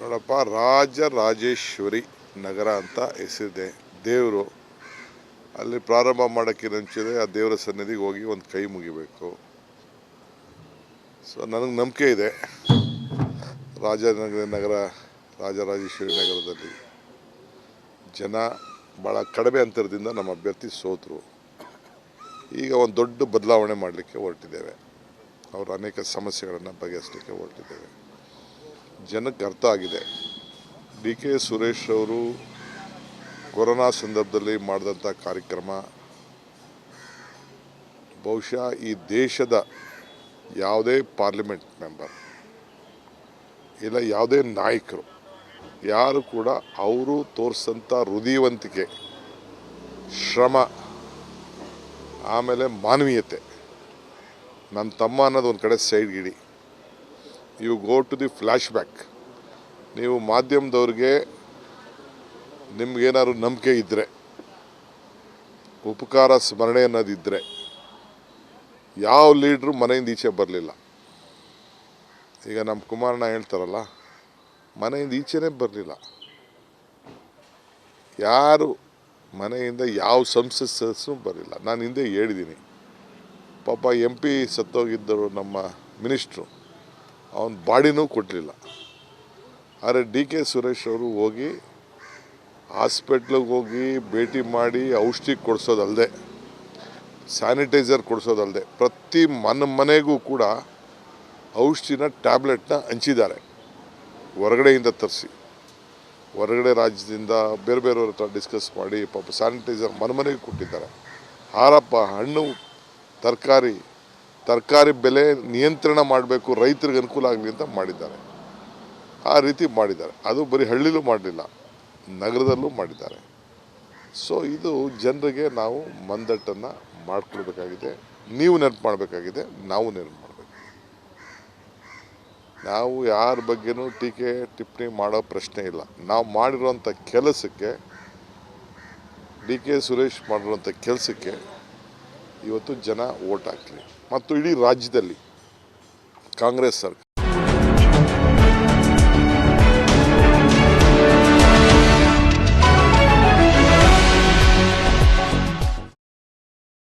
ನೋಡಪ್ಪ, ರಾಜರಾಜೇಶ್ವರಿ ನಗರ ಅಂತ ಹೆಸರಿದೆ. ದೇವರು ಅಲ್ಲಿ ಪ್ರಾರಂಭ ಮಾಡೋಕ್ಕೆ ಮುಂಚಿದೆ ಆ ದೇವರ ಸನ್ನಿಧಿಗೆ ಹೋಗಿ ಒಂದು ಕೈ ಮುಗಿಬೇಕು. ಸೊ ನನಗೆ ನಂಬಿಕೆ ಇದೆ, ನಗರ ರಾಜರಾಜೇಶ್ವರಿ ನಗರದಲ್ಲಿ ಜನ ಭಾಳ ಕಡಿಮೆ ಅಂತರದಿಂದ ನಮ್ಮ ಅಭ್ಯರ್ಥಿ ಸೋತರು. ಈಗ ಒಂದು ದೊಡ್ಡ ಬದಲಾವಣೆ ಮಾಡಲಿಕ್ಕೆ ಹೊರಟಿದ್ದೇವೆ. ಅವರು ಅನೇಕ ಸಮಸ್ಯೆಗಳನ್ನು ಬಗೆಹರಿಸಲಿಕ್ಕೆ ಹೊರಟಿದ್ದೇವೆ. ಜನಕ್ಕೆ ಅರ್ಥ ಆಗಿದೆ. ಡಿ ಕೆ ಸುರೇಶ್ ಅವರು ಕೊರೋನಾ ಸಂದರ್ಭದಲ್ಲಿ ಮಾಡಿದಂಥ ಕಾರ್ಯಕ್ರಮ ಬಹುಶಃ ಈ ದೇಶದ ಯಾವುದೇ ಪಾರ್ಲಿಮೆಂಟ್ ಮೆಂಬರ್ ಇಲ್ಲ ಯಾವುದೇ ನಾಯಕರು ಯಾರು ಕೂಡ ಅವರು ತೋರಿಸಂಥ ಹೃದಯವಂತಿಕೆ, ಶ್ರಮ, ಆಮೇಲೆ ಮಾನವೀಯತೆ, ನನ್ನ ತಮ್ಮ ಅನ್ನೋದು ಒಂದು ಕಡೆ ಸೈಡ್ಗಿಡಿ. You go to the flashback. ನೀವು ಮಾಧ್ಯಮದವ್ರಿಗೆ ನಿಮ್ಗೇನಾದ್ರು ನಂಬಿಕೆ ಇದ್ದರೆ, ಉಪಕಾರ ಸ್ಮರಣೆ ಅನ್ನೋದಿದ್ದರೆ, ಯಾವ ಲೀಡ್ರು ಮನೆಯಿಂದ ಈಚೆ ಬರಲಿಲ್ಲ. ಈಗ ನಮ್ಮ ಕುಮಾರಣ್ಣ ಹೇಳ್ತಾರಲ್ಲ, ಮನೆಯಿಂದ ಈಚೆನೇ ಬರಲಿಲ್ಲ. ಯಾರು ಮನೆಯಿಂದ ಯಾವ ಸಂಸತ್ ಸದಸ್ಯರು ಬರಲಿಲ್ಲ. ನಾನು ಹಿಂದೆ ಹೇಳಿದ್ದೀನಿ, ಪಾಪ MP ಸತ್ತೋಗಿದ್ದರು ನಮ್ಮ ಮಿನಿಸ್ಟ್ರು, ಅವನ ಬಾಡಿನೂ ಕೊಡಲಿಲ್ಲ. ಆದರೆ ಡಿ ಕೆ ಸುರೇಶ್ ಅವರು ಹೋಗಿ ಹಾಸ್ಪಿಟ್ಲಿಗೆ ಹೋಗಿ ಭೇಟಿ ಮಾಡಿ ಔಷಧಿ ಕೊಡಿಸೋದಲ್ಲದೆ, ಸ್ಯಾನಿಟೈಸರ್ ಕೊಡಿಸೋದಲ್ಲದೆ, ಪ್ರತಿ ಮನೆಗೂ ಕೂಡ ಔಷಧಿನ ಟ್ಯಾಬ್ಲೆಟ್ನ ಹಂಚಿದ್ದಾರೆ. ಹೊರಗಡೆಯಿಂದ ತರಿಸಿ, ಹೊರಗಡೆ ರಾಜ್ಯದಿಂದ ಬೇರೆ ಬೇರೆಯವ್ರ ಹತ್ರ ಡಿಸ್ಕಸ್ ಮಾಡಿ ಪಾಪ ಸ್ಯಾನಿಟೈಸರ್ ಮನೆಗೆ ಕೊಟ್ಟಿದ್ದಾರೆ. ಹಾರಪ್ಪ, ಹಣ್ಣು, ತರಕಾರಿ ಬೆಲೆ ನಿಯಂತ್ರಣ ಮಾಡಬೇಕು, ರೈತರಿಗೆ ಅನುಕೂಲ ಆಗಲಿ ಅಂತ ಮಾಡಿದ್ದಾರೆ. ಆ ರೀತಿ ಮಾಡಿದ್ದಾರೆ. ಅದು ಬರೀ ಹಳ್ಳಿಲೂ ಮಾಡಲಿಲ್ಲ, ನಗರದಲ್ಲೂ ಮಾಡಿದ್ದಾರೆ. ಸೊ ಇದು ಜನರಿಗೆ ನಾವು ಮಂದಟ್ಟನ್ನು ಮಾಡಿಕೊಡ್ಬೇಕಾಗಿದೆ. ನೀವು ನೆನಪು ಮಾಡಬೇಕಾಗಿದೆ, ನಾವು ನೆನಪು ಮಾಡಬೇಕು. ನಾವು ಯಾರ ಬಗ್ಗೆನೂ ಟೀಕೆ ಟಿಪ್ಪಣಿ ಮಾಡೋ ಪ್ರಶ್ನೆ ಇಲ್ಲ. ನಾವು ಮಾಡಿರೋಂಥ ಕೆಲಸಕ್ಕೆ, ಡಿ ಕೆ ಸುರೇಶ್ ಮಾಡಿರೋಂಥ ಕೆಲಸಕ್ಕೆ ಇವತ್ತು ಜನ ಓಟ್ ಹಾಕ್ಲಿ. ಮತ್ತು ಇಡೀ ರಾಜ್ಯದಲ್ಲಿ ಕಾಂಗ್ರೆಸ್ ಸರ್ಕಾರ